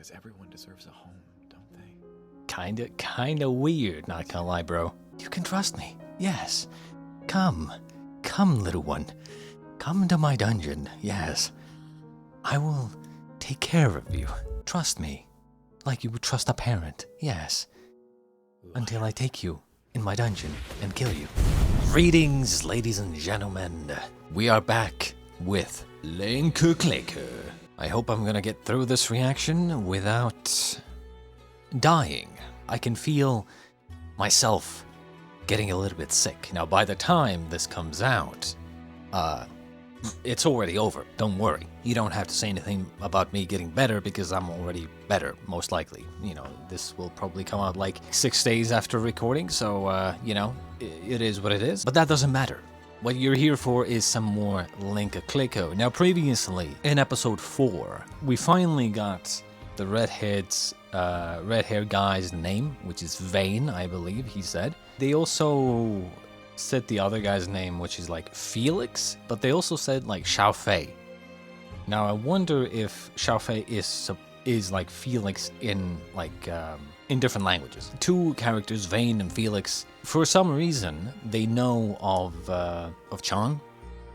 because everyone deserves a home, don't Kinda they? weird, not gonna lie, bro. You can trust me. Yes. Come, little one. Come to my dungeon. Yes. I will take care of you. Trust me. Like you would trust a parent. Yes. Until I take you in my dungeon and kill you. Greetings, ladies and gentlemen. We are back with Linker Clicker. I hope I'm gonna get through this reaction without dying. I can feel myself getting a little bit sick. Now, by the time this comes out, it's already over. Don't worry. You don't have to say anything about me getting better because I'm already better, most likely. You know, this will probably come out like 6 days after recording, so, you know, it is what it is. But that doesn't matter. What you're here for is some more Linker Clicker. Now, previously, in episode 4, we finally got the red-haired guy's name, which is Vane, I believe he said. They also said the other guy's name, which is like Felix, but they also said like Xiao Fei. Now I wonder if Xiao Fei is like Felix in like in different languages. Two characters, Vane and Felix, for some reason they know of Cheng,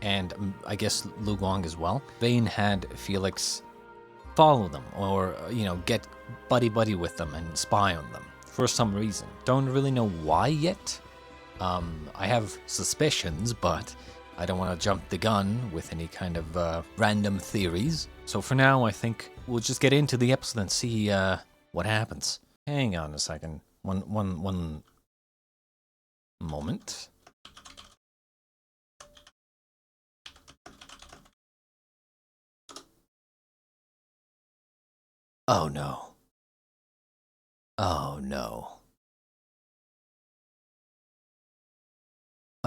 and I guess Lu Guang as well. Vane had Felix follow them, or you know, get buddy with them and spy on them for some reason. Don't really know why yet. I have suspicions, but I don't want to jump the gun with any kind of random theories. So for now, I think we'll just get into the episode and see what happens. Hang on a second. One moment. Oh no. Oh no.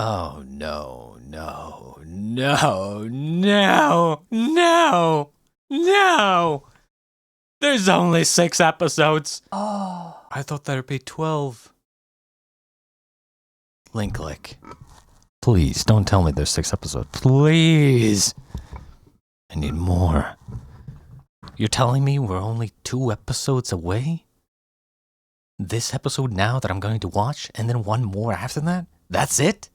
Oh no, no. There's only 6 episodes. Oh. I thought there'd be 12. Link. Please, don't tell me there's 6 episodes. Please. I need more. You're telling me we're only 2 episodes away? This episode now that I'm going to watch, and then 1 more after that? That's it?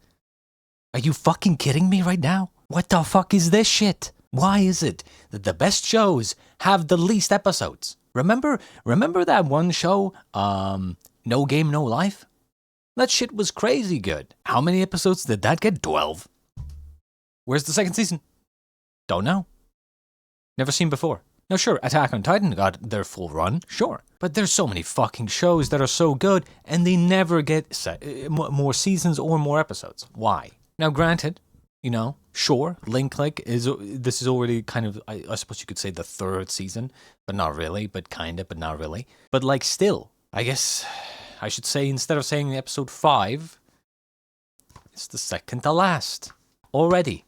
Are you fucking kidding me right now? What the fuck is this shit? Why is it that the best shows have the least episodes? Remember that one show, No Game, No Life? That shit was crazy good. How many episodes did that get? 12. Where's the 2nd season? Don't know. Never seen before. Now sure, Attack on Titan got their full run, sure. But there's so many fucking shows that are so good, and they never get more seasons or more episodes. Why? Now granted, you know, sure, this is already kind of, I suppose you could say the 3rd season, but not really, but kinda, but not really. But like still, I guess I should say, instead of saying episode 5, it's the 2nd to last. Already.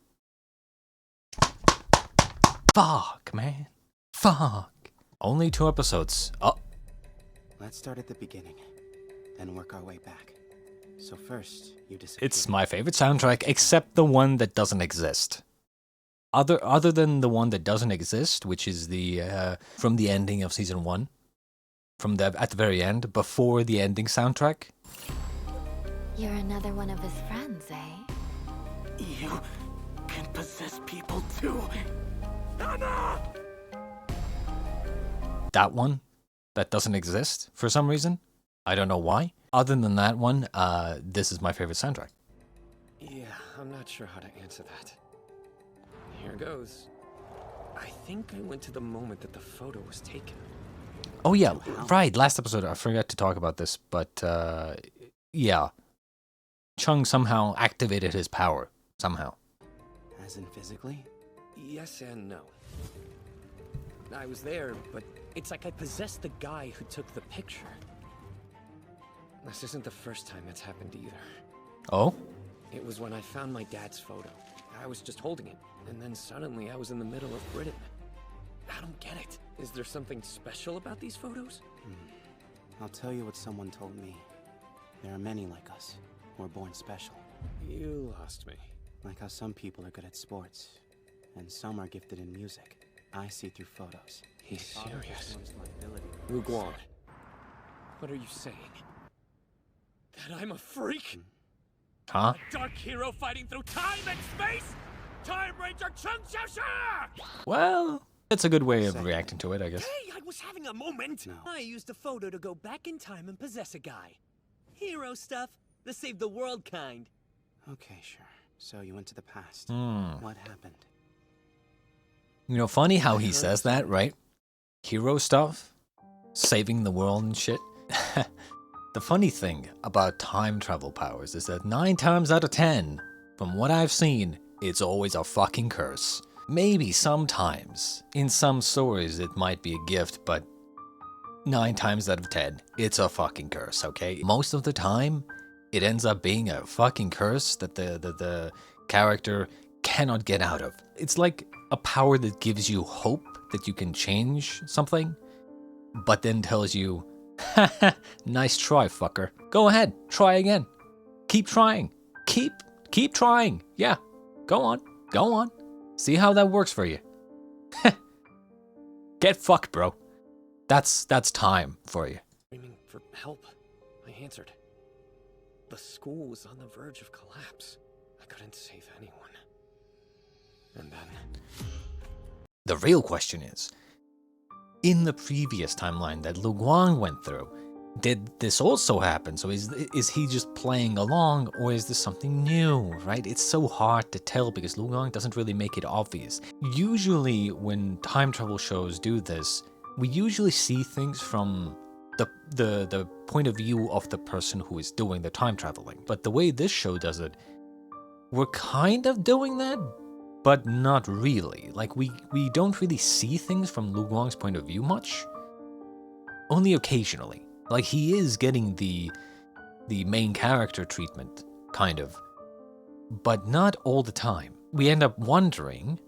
Fuck, man. Fuck. Only 2 episodes. Oh. Let's start at the beginning, then work our way back. So first, you disappear. It's my favorite soundtrack, except the one that doesn't exist. Other than the one that doesn't exist, which is the from the ending of season 1, at the very end, before the ending soundtrack. You're another one of his friends, eh? You can possess people too. Anna! That one, that doesn't exist for some reason. I don't know why. Other than that one, this is my favorite soundtrack. Yeah, I'm not sure how to answer that. Here goes. I think I went to the moment that the photo was taken. Oh yeah, right, last episode I forgot to talk about this, but yeah. Cheng somehow activated his power, somehow. As in physically? Yes and no. I was there, but it's like I possessed the guy who took the picture. This isn't the first time it's happened either. Oh? It was when I found my dad's photo. I was just holding it, and then suddenly I was in the middle of Bridon. I don't get it. Is there something special about these photos? I'll tell you what someone told me. There are many like us. We're born special. You lost me. Like how some people are good at sports, and some are gifted in music. I see through photos. He's serious. My ability. Lu Guang, what are you saying? That I'm a freak? Huh? A dark hero fighting through time and space? Time Ranger Cheng Xiaoxia! Well, that's a good way of reacting to it, I guess. Hey, I was having a moment! No. I used a photo to go back in time and possess a guy. Hero stuff, the save the world kind. Okay, sure. So you went to the past. Hmm. What happened? You know, funny how he says that, right? Hero stuff? Saving the world and shit? The funny thing about time travel powers is that 9 times out of 10, from what I've seen, it's always a fucking curse. Maybe sometimes, in some stories, it might be a gift, but 9 times out of 10, it's a fucking curse, okay? Most of the time, it ends up being a fucking curse that the character cannot get out of. It's like a power that gives you hope that you can change something, but then tells you, haha, nice try, fucker. Go ahead, try again. Keep trying. Keep trying. Yeah, go on. See how that works for you. Get fucked, bro. That's time for you. Screaming for help. I answered. The school was on the verge of collapse. I couldn't save anyone. And then... The real question is, in the previous timeline that Lu Guang went through, did this also happen? So is he just playing along, or is this something new, right? It's so hard to tell because Lu Guang doesn't really make it obvious. Usually when time travel shows do this, we usually see things from the point of view of the person who is doing the time traveling. But the way this show does it, we're kind of doing that, but not really. Like, we don't really see things from Lu Guang's point of view much. Only occasionally. Like, he is getting the main character treatment, kind of. But not all the time. We end up wondering,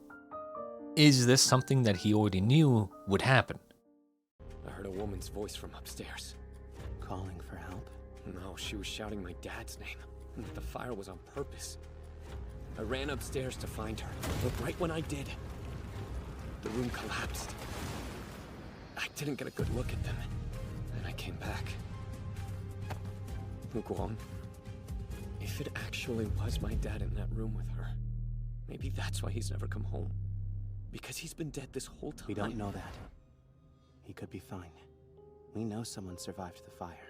is this something that he already knew would happen? I heard a woman's voice from upstairs. Calling for help? No, she was shouting my dad's name. And that the fire was on purpose. I ran upstairs to find her, but right when I did, the room collapsed. I didn't get a good look at them, and I came back. Lu Guang, if it actually was my dad in that room with her, maybe that's why he's never come home. Because he's been dead this whole time. We don't know that. He could be fine. We know someone survived the fire.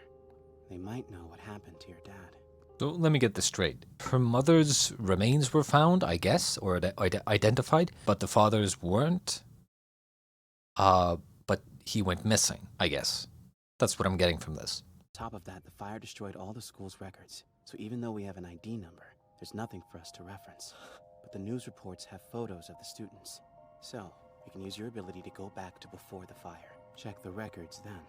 They might know what happened to your dad. So let me get this straight. Her mother's remains were found, I guess, or identified, but the father's weren't. But he went missing, I guess. That's what I'm getting from this. On top of that, the fire destroyed all the school's records. So even though we have an ID number, there's nothing for us to reference. But the news reports have photos of the students. So, we can use your ability to go back to before the fire. Check the records then,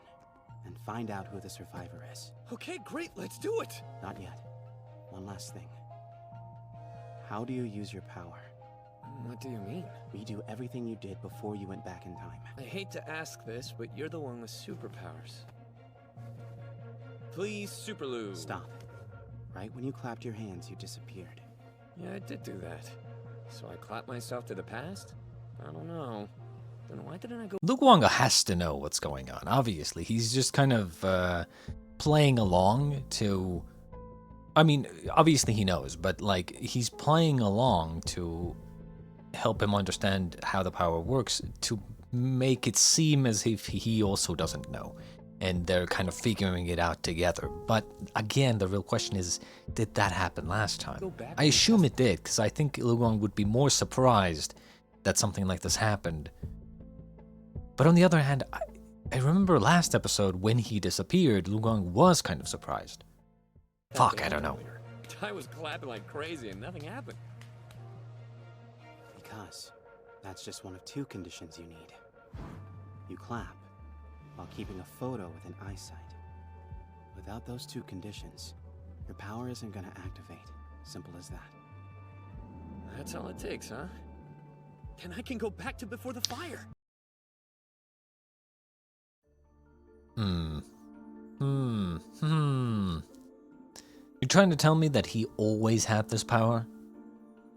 and find out who the survivor is. Okay, great, let's do it! Not yet. One last thing. How do you use your power? What do you mean? Redo everything you did before you went back in time. I hate to ask this, but you're the one with superpowers. Please, Super Lu. Stop. Right when you clapped your hands, you disappeared. Yeah, I did do that. So I clapped myself to the past? I don't know. Then why didn't I go... Lu Guang has to know what's going on, obviously. He's just kind of playing along to... I mean, obviously he knows, but like, he's playing along to help him understand how the power works, to make it seem as if he also doesn't know. And they're kind of figuring it out together. But again, the real question is, did that happen last time? I assume it did, because I think Lu Guang would be more surprised that something like this happened. But on the other hand, I remember last episode when he disappeared, Lu Guang was kind of surprised. Fuck, I don't know. I was clapping like crazy and nothing happened. Because that's just one of 2 conditions you need. You clap while keeping a photo within eyesight. Without those 2 conditions, your power isn't gonna activate. Simple as that. That's all it takes, huh? And I can go back to before the fire. You're trying to tell me that he always had this power?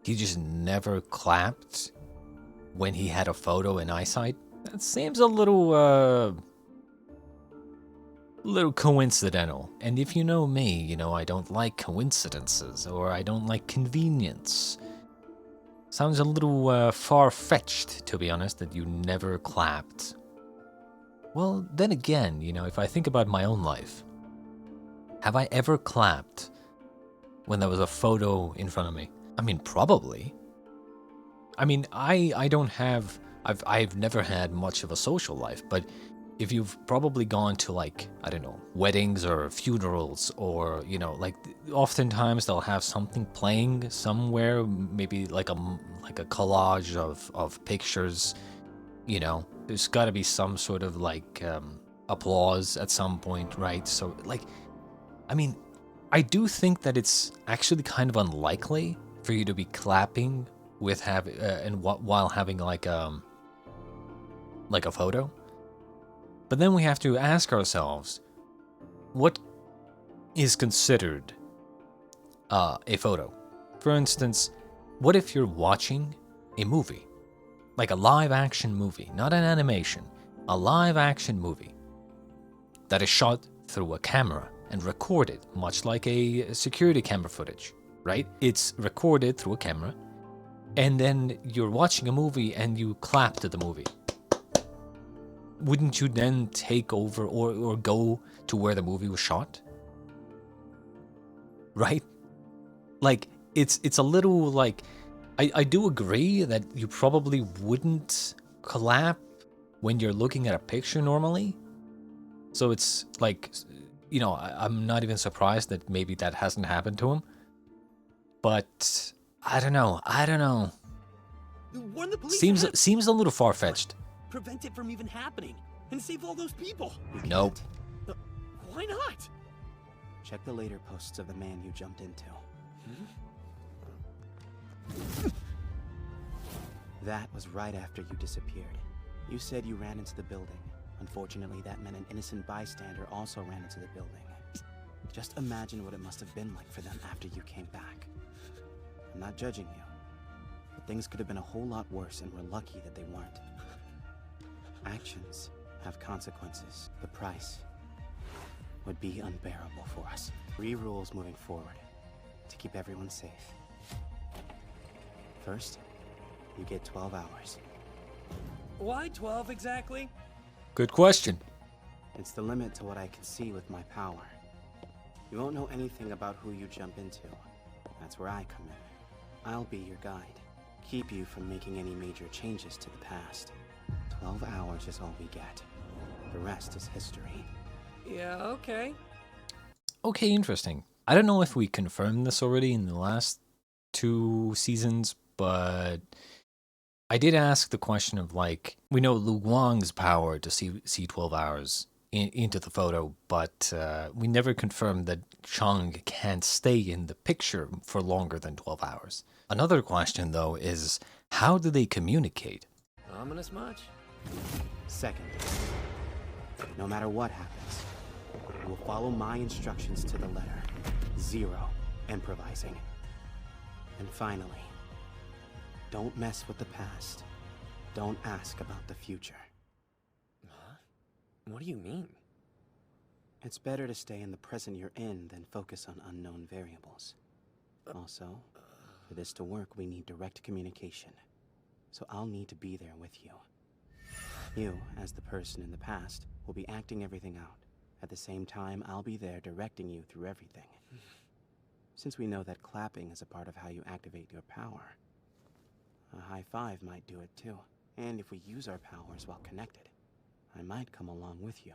He just never clapped? when he had a photo in eyesight? That seems a little coincidental. And if you know me, you know I don't like coincidences, or I don't like convenience. Sounds a little far-fetched, to be honest, that you never clapped. Well, then again, you know, if I think about my own life, have I ever clapped when there was a photo in front of me? I mean, probably. I mean, I don't have... I've never had much of a social life, but if you've probably gone to, like, I don't know, weddings or funerals, or, you know, like, oftentimes they'll have something playing somewhere, maybe like a collage of pictures, you know. There's got to be some sort of, like, applause at some point, right? So, like, I mean, I do think that it's actually kind of unlikely for you to be clapping with while having, like a photo. But then we have to ask ourselves, what is considered a photo? For instance, what if you're watching a movie? Like a live-action movie, not an animation. A live-action movie that is shot through a camera and recorded, much like a security camera footage, right? It's recorded through a camera, and then you're watching a movie and you clap to the movie. Wouldn't you then take over or go to where the movie was shot? Right? Like, it's a little like... I do agree that you probably wouldn't clap when you're looking at a picture normally. So it's like, you know, I'm not even surprised that maybe that hasn't happened to him. But I don't know. Warn the police. Seems a little far-fetched. Prevent it from even happening and save all those people. Nope. Why not? Check the later posts of the man you jumped into. That was right after you disappeared. You said you ran into the building. Unfortunately, that meant an innocent bystander also ran into the building. Just imagine what it must have been like for them after you came back. I'm not judging you, but things could have been a whole lot worse, and we're lucky that they weren't. Actions have consequences. The price would be unbearable for us. 3 rules moving forward to keep everyone safe. First, you get 12 hours. Why 12 exactly? Good question. It's the limit to what I can see with my power. You won't know anything about who you jump into. That's where I come in. I'll be your guide. Keep you from making any major changes to the past. 12 hours is all we get. The rest is history. Yeah, okay. Okay, interesting. I don't know if we confirmed this already in the last 2 seasons, but I did ask the question of, like, we know Lu Guang's power to see 12 hours into the photo, but we never confirmed that Cheng can't stay in the picture for longer than 12 hours. Another question, though, is how do they communicate? Ominous much? Second, no matter what happens, you will follow my instructions to the letter. 0 improvising. And finally, don't mess with the past. Don't ask about the future. Huh? What do you mean? It's better to stay in the present you're in than focus on unknown variables. Also, for this to work, we need direct communication. So I'll need to be there with you. You, as the person in the past, will be acting everything out. At the same time, I'll be there directing you through everything. Since we know that clapping is a part of how you activate your power, a high five might do it too. And if we use our powers while connected, I might come along with you.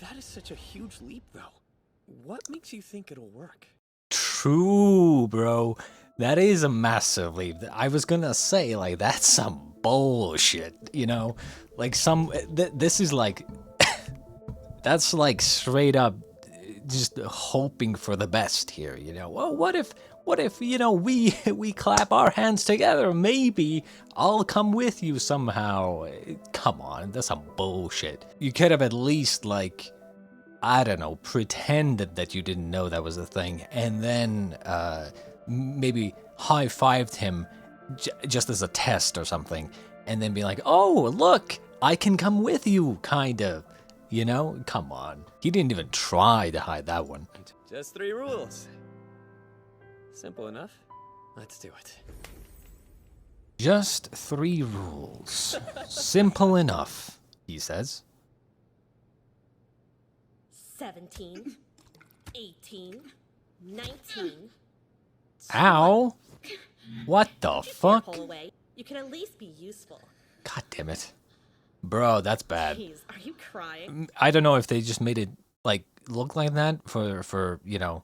That is such a huge leap, though. What makes you think it'll work? True, bro. That is a massive leap. I was gonna say, like, that's some bullshit, you know? Like, this is like... that's like straight up just hoping for the best here, you know? Well, what if, you know, we clap our hands together? Maybe I'll come with you somehow. Come on, that's some bullshit. You could have at least, like, I don't know, pretended that you didn't know that was a thing, and then maybe high-fived him just as a test or something, and then be like, oh, look, I can come with you, kind of. You know? Come on. He didn't even try to hide that one. Just 3 rules. Simple enough. Let's do it. Just 3 rules. Simple enough, he says. 17, 18, 19. Ow! What the fuck? Pull away. You can at least be useful. God damn it. Bro, that's bad. Jeez, are you crying? I don't know if they just made it, like, look like that for you know,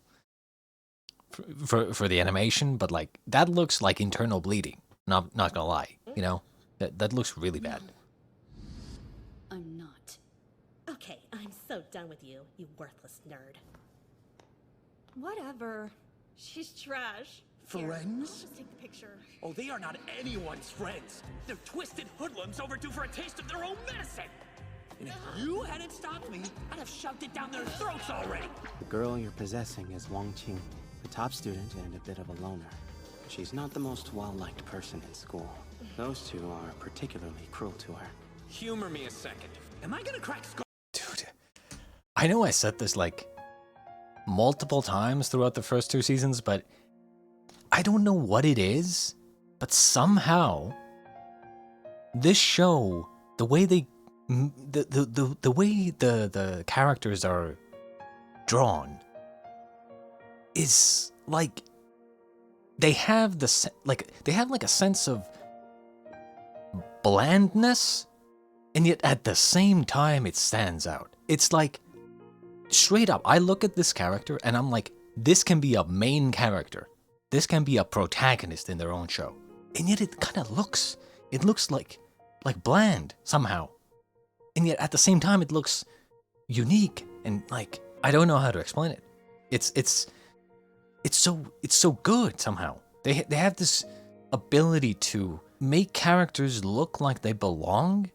for the animation, but, like, that looks like internal bleeding. Not gonna lie, you know? That looks really bad. I'm not. Okay, I'm so done with you, you worthless nerd. Whatever. She's trash. Here, I'll Friends? just take the picture. Oh, they are not anyone's friends. They're twisted hoodlums overdue for a taste of their own medicine. And if you hadn't stopped me, I'd have shoved it down their throats already. The girl you're possessing is Wang Qing, a top student and a bit of a loner. She's not the most well-liked person in school. Those two are particularly cruel to her. Humor me a second. Am I gonna crack skull? Dude, I know I said this, like, multiple times throughout the first 2 seasons, but I don't know what it is, but somehow this show, the way the way the characters are drawn is like they have like a sense of blandness, and yet at the same time it stands out. It's like straight up, I look at this character and I'm like, this can be a main character. This can be a protagonist in their own show. And yet it kind of looks, like bland somehow. And yet at the same time it looks unique and like, I don't know how to explain it. It's so good somehow. They have this ability to make characters look like they belong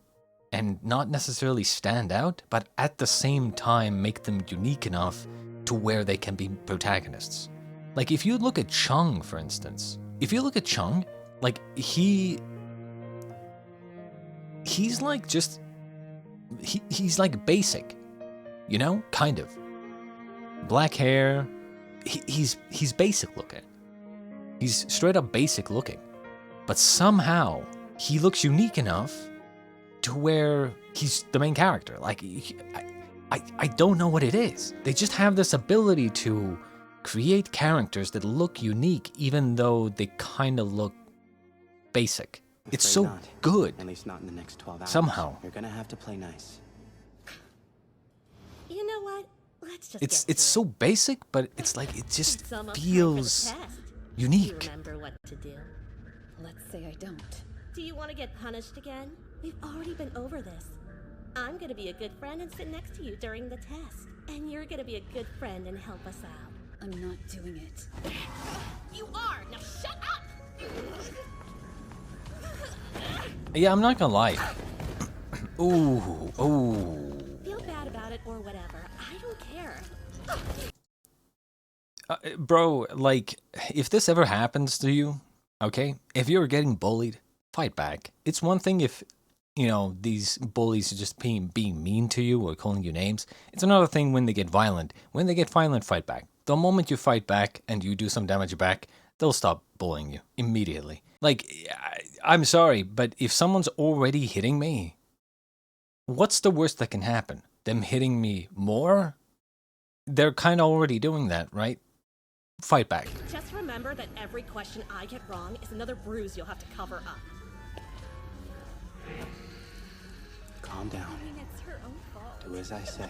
and not necessarily stand out, but at the same time make them unique enough to where they can be protagonists. Like, if you look at Cheng, for instance, like, he's like just, he's like basic, you know, kind of. Black hair, he's basic looking. He's straight up basic looking. But somehow, he looks unique enough to where he's the main character. Like, I don't know what it is. They just have this ability to create characters that look unique, even though they kind of look basic. It's so Not. good. At least not in the next 12 hours. Somehow. You're gonna have to play nice. You know what? Let's just It's get so basic, but it's like it just It's almost time for the feels test. unique. Do you remember what to do? Let's say I don't. Do you want to get punished again? We've already been over this. I'm gonna be a good friend and sit next to you during the test. And you're gonna be a good friend and help us out. I'm not doing it. You are! Now shut up! Yeah, I'm not gonna lie. Ooh. Feel bad about it or whatever. I don't care. Bro, like, if this ever happens to you, okay? If you're getting bullied, fight back. It's one thing if, you know, these bullies are just being mean to you or calling you names. It's another thing when they get violent. When they get violent, fight back. The moment you fight back and you do some damage back, they'll stop bullying you immediately. Like, I'm sorry, but if someone's already hitting me, what's the worst that can happen? Them hitting me more? They're kind of already doing that, right? Fight back. Just remember that every question I get wrong is another bruise you'll have to cover up. Calm down. I mean, it's her own fault. Do as I say.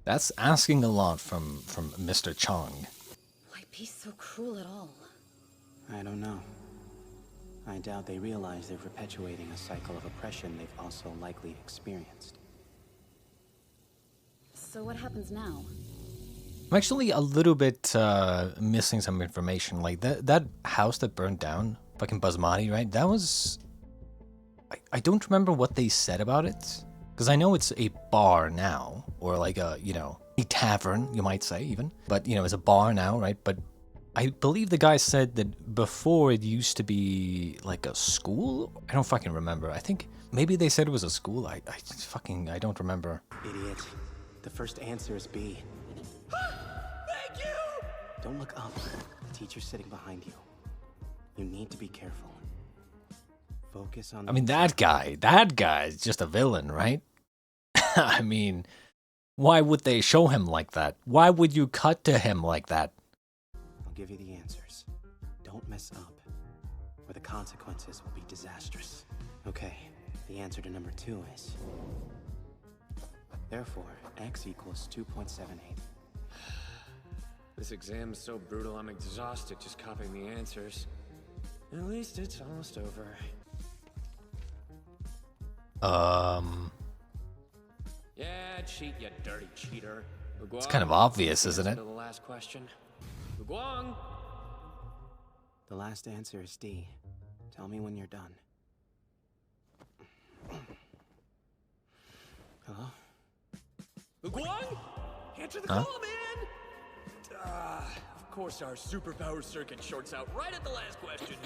That's asking a lot from Mr. Cheng. Why be so cruel at all? I don't know. I doubt they realize they're perpetuating a cycle of oppression they've also likely experienced. So what happens now? I'm actually a little bit missing some information. Like, that house that burned down, fucking Basmati, right? That was... I don't remember what they said about it. Because I know it's a bar now, or like a, you know, A tavern, you might say, even. But, you know, it's a bar now, right? But I believe the guy said that before it used to be like a school? I don't fucking remember. I think maybe they said it was a school. I don't remember. Idiot. The first answer is B. Thank you! Don't look up. The teacher's sitting behind you. You need to be careful. Focus on... I mean, that guy's just a villain, right? I mean, why would they show him like that? Why would you cut to him like that? I'll give you the answers. Don't mess up, or the consequences will be disastrous. Okay, the answer to number 2 is... Therefore, x equals 2.78. This exam's so brutal, I'm exhausted just copying the answers. At least it's almost over. Yeah, cheat, you dirty cheater. It's kind of obvious, isn't it? The last question. Guang! The last answer is D. Tell me when you're done. Hello? Guang? Answer the call, man! Of course our superpower circuit shorts out right at the last question.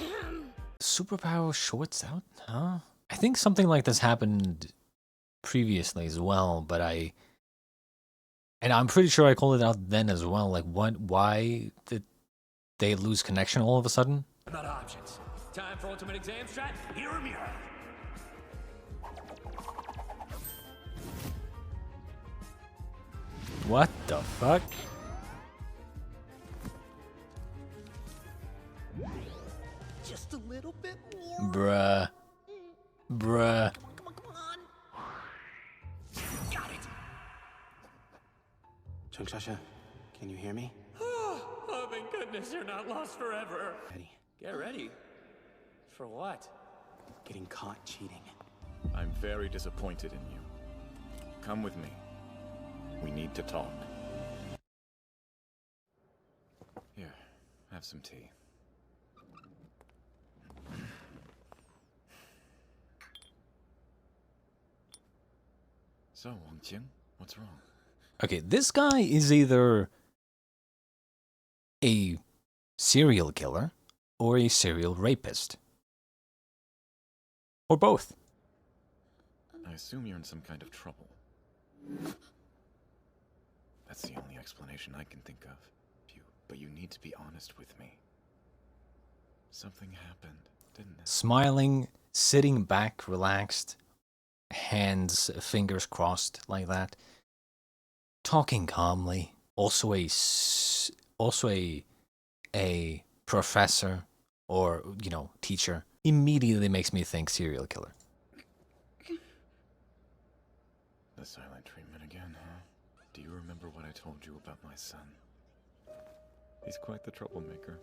Superpower shorts out? Huh? I think something like this happened previously as well, but I'm pretty sure I called it out then as well. Like, why did they lose connection all of a sudden? About options. Time for ultimate exam strat. Here or mirror. What the fuck? Just a little bit more. Bruh. Bruh. Come on. Got it. Cheng, can you hear me? Oh, thank goodness you're not lost forever. Ready. Get ready. For what? Getting caught cheating. I'm very disappointed in you. Come with me. We need to talk. Here, have some tea. So, Wang Jing, what's wrong? Okay, this guy is either a serial killer or a serial rapist. Or both. I assume you're in some kind of trouble. That's the only explanation I can think of. But you need to be honest with me. Something happened, didn't it? Smiling, sitting back, relaxed, hands, fingers crossed like that. Talking calmly. Also a professor or, you know, teacher. Immediately makes me think serial killer. The silent treatment again, huh? Do you remember what I told you about my son? He's quite the troublemaker.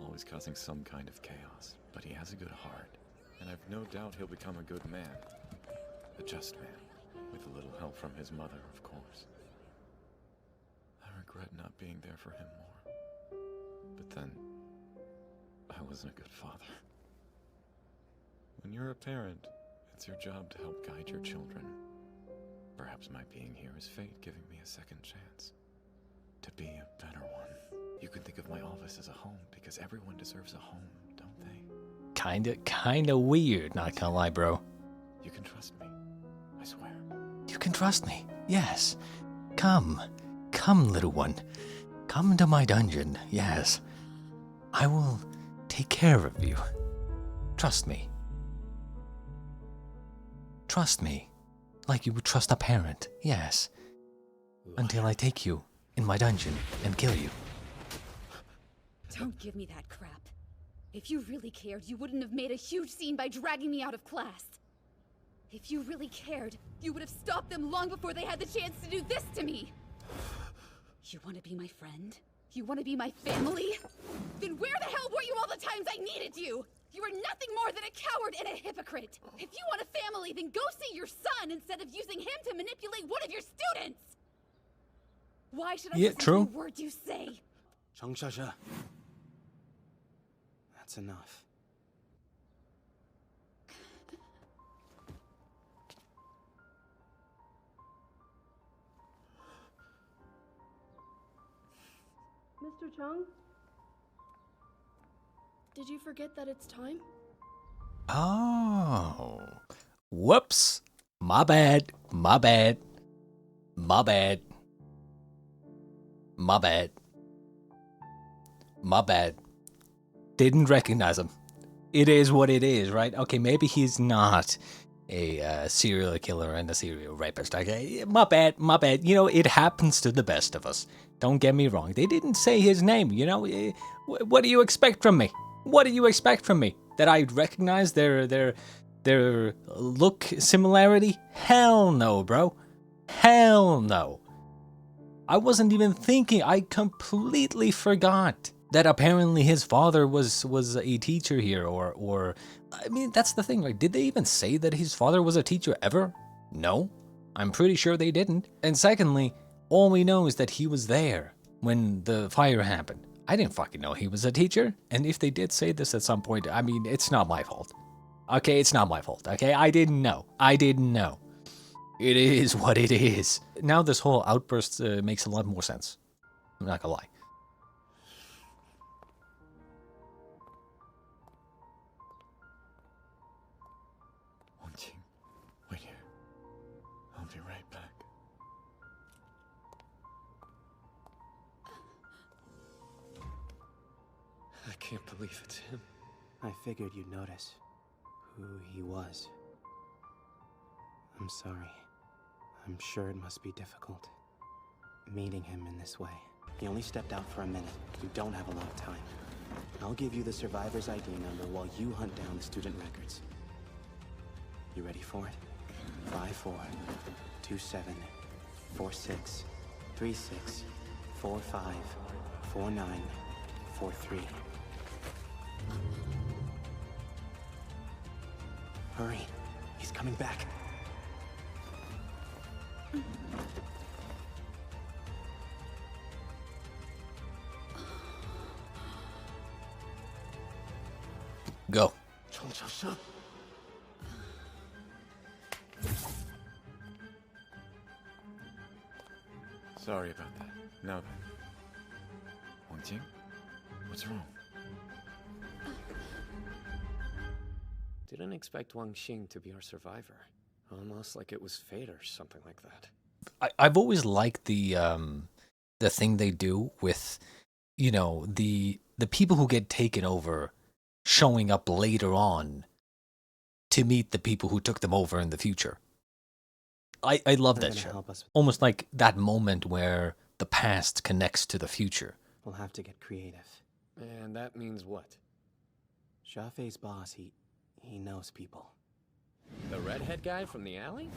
Always causing some kind of chaos. But he has a good heart. And I've no doubt he'll become a good man. A just man. With a little help from his mother, of course. I regret not being there for him more. But then, I wasn't a good father. When you're a parent, it's your job to help guide your children. Perhaps my being here is fate giving me a second chance. To be a better one. You can think of my office as a home, because everyone deserves a home, don't they? Kinda weird, not gonna lie, bro. You can trust me. I swear. You can trust me, yes. Come, little one. Come to my dungeon, yes. I will take care of you. Trust me. Trust me, like you would trust a parent, yes. Until I take you in my dungeon and kill you. Don't give me that crap. If you really cared, you wouldn't have made a huge scene by dragging me out of class. If you really cared, you would have stopped them long before they had the chance to do this to me. You want to be my friend? You want to be my family? Then where the hell were you all the times I needed you? You are nothing more than a coward and a hypocrite. If you want a family, then go see your son instead of using him to manipulate one of your students. Why should I listen to a word you say? Cheng, that's enough. Mr. Cheng? Did you forget that it's time? Oh. Whoops. My bad. My bad. My bad. My bad. My bad. Didn't recognize him. It is what it is, right? Okay, maybe he's not a serial killer and a serial rapist. Okay, my bad, my bad. You know, it happens to the best of us. Don't get me wrong. They didn't say his name, you know. What do you expect from me? What do you expect from me? That I'd recognize their look similarity? Hell no, bro. Hell no. I wasn't even thinking. I completely forgot that apparently his father was a teacher here, or I mean, that's the thing, right? Did they even say that his father was a teacher ever? No, I'm pretty sure they didn't. And secondly, all we know is that he was there when the fire happened. I didn't fucking know he was a teacher, and if they did say this at some point, I mean, it's not my fault. Okay, it's not my fault, okay? I didn't know. I didn't know. It is what it is. Now this whole outburst makes a lot more sense. I'm not gonna lie. Wait here. I'll be right back. I can't believe it's him. I figured you'd notice who he was. I'm sorry. I'm sure it must be difficult meeting him in this way. He only stepped out for a minute. We don't have a lot of time. I'll give you the survivor's ID number while you hunt down the student records. You ready for it? 542746354943. Hurry. He's coming back. Go. Sorry about that. Now then. Wang Jing? What's wrong? Didn't expect Wang Xing to be our survivor. Almost like it was fate or something like that. I've always liked the thing they do with, you know, the people who get taken over showing up later on to meet the people who took them over in the future. I love that show. Almost like that moment where the past connects to the future. We'll have to get creative. And that means what? Xiafei's boss, he knows people. The redhead guy from the alley?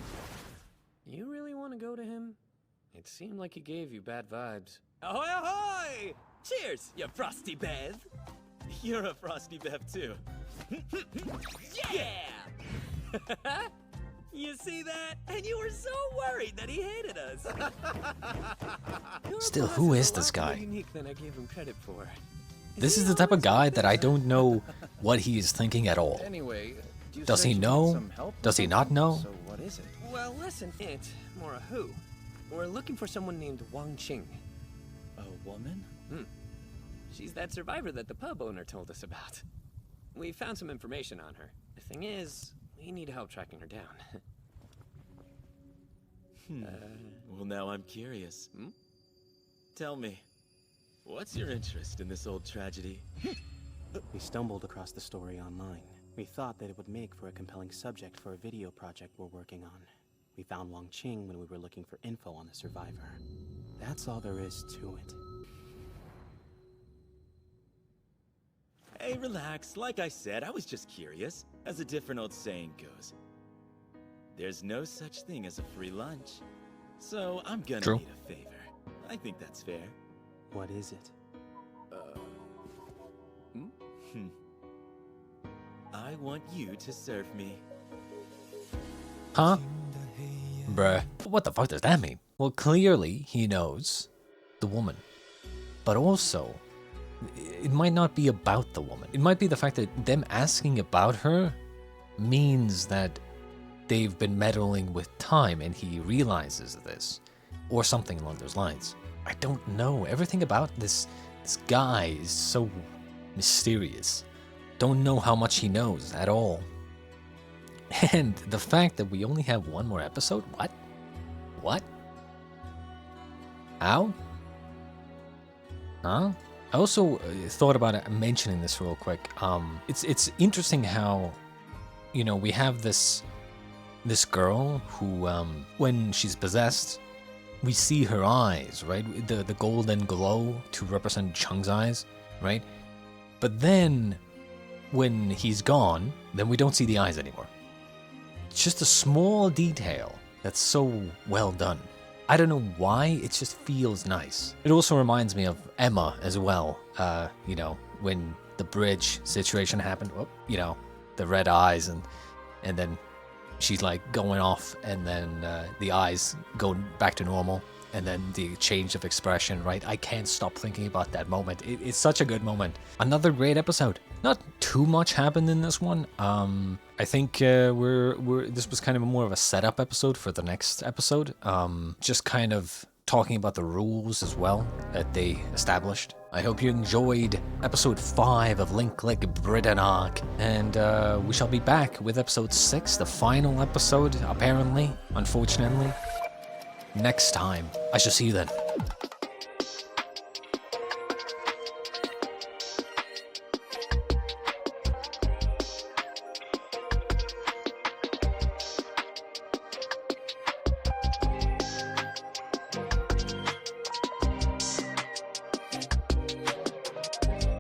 You really want to go to him? It seemed like he gave you bad vibes. Ahoy, ahoy! Cheers, you frosty bev! You're a frosty bev too. Yeah! You see that? And you were so worried that he hated us. Still, who is this guy? Unique than I gave him credit for. This is the type of guy that I don't know what he is thinking at all. Anyway, does he know? Does he not know? So what is it? Well, less an it, more a who. We're looking for someone named Wang Xing. A woman? She's that survivor that the pub owner told us about. We found some information on her. The thing is, we need help tracking her down. Well, now I'm curious. Tell me, what's your interest in this old tragedy? We stumbled across the story online. We thought that it would make for a compelling subject for a video project we're working on. We found Wang Xing when we were looking for info on the survivor. That's all there is to it. Hey, relax. Like I said, I was just curious. As a different old saying goes, there's no such thing as a free lunch. So I'm gonna need a favor. I think that's fair. What is it? I want you to serve me. Huh? Bruh. What the fuck does that mean? Well, clearly he knows the woman. But also, it might not be about the woman. It might be the fact that them asking about her means that they've been meddling with time and he realizes this. Or something along those lines. I don't know. Everything about this This guy is so mysterious. Don't know how much he knows at all. And the fact that we only have one more episode? What? What? How? Huh? I also thought about mentioning this real quick. It's interesting how, you know, we have this girl who, when she's possessed, we see her eyes, right? The golden glow to represent Cheng's eyes, right? But then, when he's gone, then we don't see the eyes anymore. It's just a small detail that's so well done. I don't know why, it just feels nice. It also reminds me of Emma as well. You know, when the bridge situation happened, you know, the red eyes and then she's like going off and then the eyes go back to normal and then the change of expression, right? I can't stop thinking about that moment. It's such a good moment. Another great episode. Not too much happened in this one. I think this was kind of more of a setup episode for the next episode. Just kind of talking about the rules as well that they established. I hope you enjoyed episode 5 of Link Click Bridon arc, and we shall be back with episode 6, the final episode, apparently, unfortunately, next time. I shall see you then.